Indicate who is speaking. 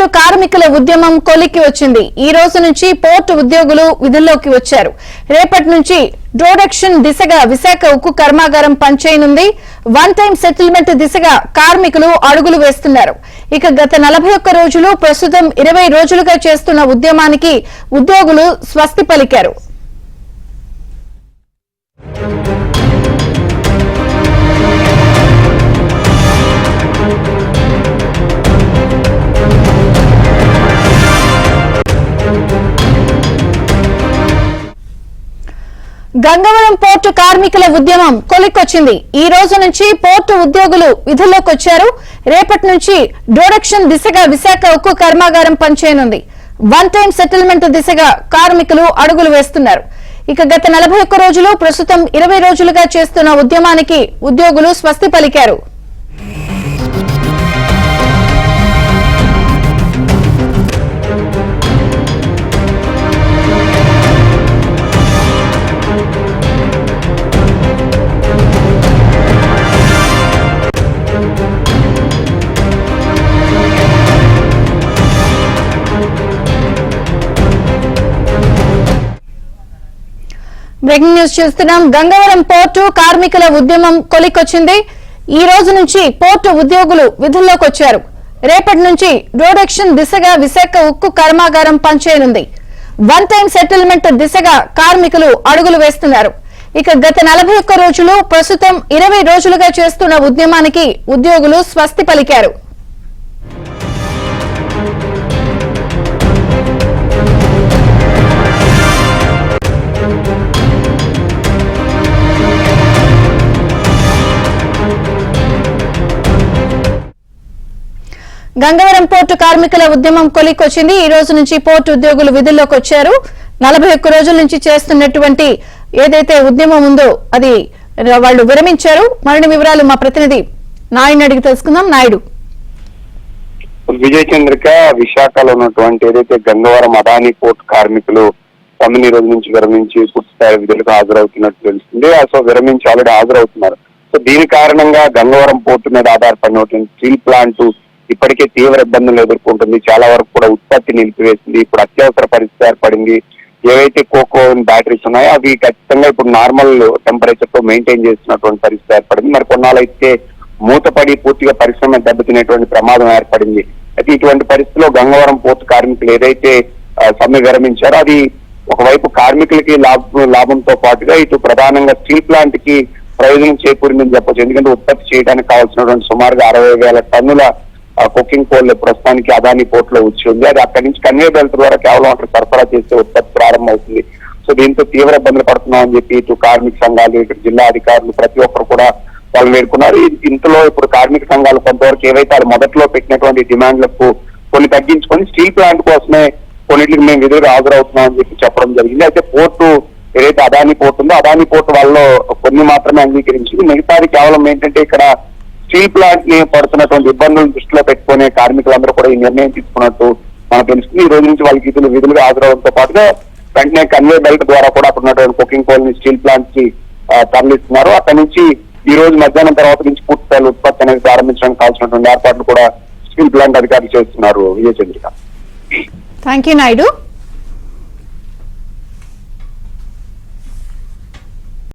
Speaker 1: Port కార్మికుల ఉద్యమం కొలిక్కి వచ్చింది. ఈ రోజు నుంచి పోర్టు ఉద్యోగులు విధుల్లోకి వచ్చారు. రేపటి నుంచి ప్రొడక్షన్ దిశగా విశాఖ ఉక్కు కర్మాగారం పనిచేయనుంది. వన్ టైం సెటిల్మెంట్ దిశగా కార్మికులు అడుగులు వేస్తున్నారు. ఇక గత 41 రోజులు ప్రస్తుతం 20 రోజులుగా చేస్తున్న ఉద్యమానికి ఉద్యోగులు స్వస్తి పలికారు. గంగవరం పోర్టు కార్మికుల ఉద్యమం కొలిక్కొచ్చింది. ఈ రోజు నుంచి పోర్టు ఉద్యోగులు విధుల్లోకి వచ్చారు. రేపటి నుంచి ప్రొడక్షన్ దిశగా విశాఖ ఉక్కు కర్మాగారం పనిచేయనుంది. వన్ టైం సెటిల్మెంట్ దిశగా కార్మికులు అడుగులు వేస్తున్నారు. ఇక గత 41 రోజులు ప్రస్తుతం 20 రోజులుగా చేస్తున్న ఉద్యమానికి ఉద్యోగులు స్వస్తి పలికారు. బ్రేకింగ్ న్యూస్ చూస్తున్నాం. గంగవరం పోర్టు కార్మికుల ఉద్యమం కొలిక్కొచ్చింది. ఈ రోజు నుంచి పోర్టు ఉద్యోగులు విధుల్లోకి వచ్చారు. రేపటి నుంచి ప్రొడక్షన్ దిశగా విశాఖ ఉక్కు కర్మాగారం పనిచేయనుంది. వన్ టైం సెటిల్మెంట్ దిశగా కార్మికులు అడుగులు వేస్తున్నారు. ఇక గత 41 రోజులు ప్రస్తుతం 20 రోజులుగా చేస్తున్న ఉద్యమానికి ఉద్యోగులు స్వస్తి పలికారు. గంగవరం పోర్టు కార్మికుల ఉద్యమం కొలిక్కొచ్చింది. ఈ రోజు నుంచి పోర్టు ఉద్యోగులు విధుల్లోకి వచ్చారు. 41 రోజుల నుంచి చేస్తున్నటువంటి ఏదైతే ఉద్యమం ఉందో అది వాళ్ళు విరమించారు. మరిన్ని వివరాలు మా ప్రతినిధి నాయుడు అడిగి తెలుసుకుందాం. నాయుడు,
Speaker 2: విజయ చంద్రిక, విశాఖలో ఉన్నటువంటి ఏదైతే గంగవరం అదానీ పోర్టు కార్మికులు 9 రోజుల నుంచి విరమించి పూర్తిస్థాయి విధులకు హాజరవుతున్నట్టు తెలుస్తుంది. సో విరమించి ఆల్రెడీ హాజరవుతున్నారు. సో దీని కారణంగా గంగవరం పోర్టు మీద ఆధారపడినటువంటి స్టీల్ ప్లాంట్ ఇప్పటికే తీవ్ర ఇబ్బందులు ఎదుర్కొంటుంది. చాలా వరకు కూడా ఉత్పత్తి నిలిపివేసింది. ఇప్పుడు అత్యవసర పరిస్థితి ఏర్పడింది. ఏవైతే కోకో బ్యాటరీస్ ఉన్నాయో అవి ఖచ్చితంగా ఇప్పుడు నార్మల్ టెంపరేచర్ తో మెయింటైన్ చేస్తున్నటువంటి పరిస్థితి ఏర్పడింది. మరి కొన్నాళ్ళైతే మూతపడి పూర్తిగా పరిశ్రమ దెబ్బతినేటువంటి ప్రమాదం ఏర్పడింది. అయితే ఇటువంటి పరిస్థితిలో గంగవరం పోర్టు కార్మికులు ఏదైతే సమ్మె విరమించారో అది ఒకవైపు కార్మికులకి లాభంతో పాటుగా ఇటు ప్రధానంగా స్టీల్ ప్లాంట్ కి ప్రయోజనం చేకూరిందని చెప్పొచ్చు. ఎందుకంటే ఉత్పత్తి చేయడానికి కావాల్సినటువంటి సుమారుగా 60,000 టన్నుల కుకింగ్ కోల్ ప్రస్తుతానికి అదానీ పోర్టులో వచ్చి ఉంది. అది అక్కడి నుంచి కన్వేయర్ బెల్ట్ ద్వారా కేవలం అక్కడ సరఫరా చేసే ఉత్పత్తి ప్రారంభమవుతుంది. సో దీంతో తీవ్ర ఇబ్బందులు పడుతున్నామని చెప్పి ఇటు కార్మిక సంఘాలు, ఇటు జిల్లా అధికారులు ప్రతి ఒక్కరు కూడా వాళ్ళు వేడుకున్నారు. ఇంతలో ఇప్పుడు కార్మిక సంఘాలు కొంతవరకు ఏవైతే అది మొదట్లో పెట్టినటువంటి డిమాండ్లకు కొన్ని తగ్గించుకొని స్టీల్ ప్లాంట్ కోసమే కొన్నిటికి మేము విధులు హాజరవుతున్నామని చెప్పి చెప్పడం జరిగింది. అయితే పోర్టు ఏదైతే అదానీ పోర్టు ఉందో అదానీ పోర్టు వాళ్ళలో కొన్ని మాత్రమే అంగీకరించింది. మిగతాది కేవలం ఏంటంటే ఇక్కడ స్టీల్ ప్లాంట్ ని పడుతున్నటువంటి ఇబ్బందులను దృష్టిలో పెట్టుకునే కార్మికులందరూ కూడా ఈ నిర్ణయం తీసుకున్నట్టు మనకు తెలుస్తుంది. ఈ రోజు నుంచి వాళ్ళకి విధులుగా హాజరవడంతో పాటుగా వెంటనే కన్వేయర్ బెల్ట్ ద్వారా కూడా అక్కడ ఉన్నటువంటి కుకింగ్ కోల్ ని స్టీల్ ప్లాంట్ కి తరలిస్తున్నారు. అక్కడి నుంచి ఈ రోజు మధ్యాహ్నం తర్వాత నుంచి పూర్తి స్థాయి ఉత్పత్తి అనేది ప్రారంభించడానికి కావాల్సినటువంటి ఏర్పాట్లు కూడా స్టీల్ ప్లాంట్ అధికారులు చేస్తున్నారు. విజయ చంద్రిక.
Speaker 1: Thank you Naidu.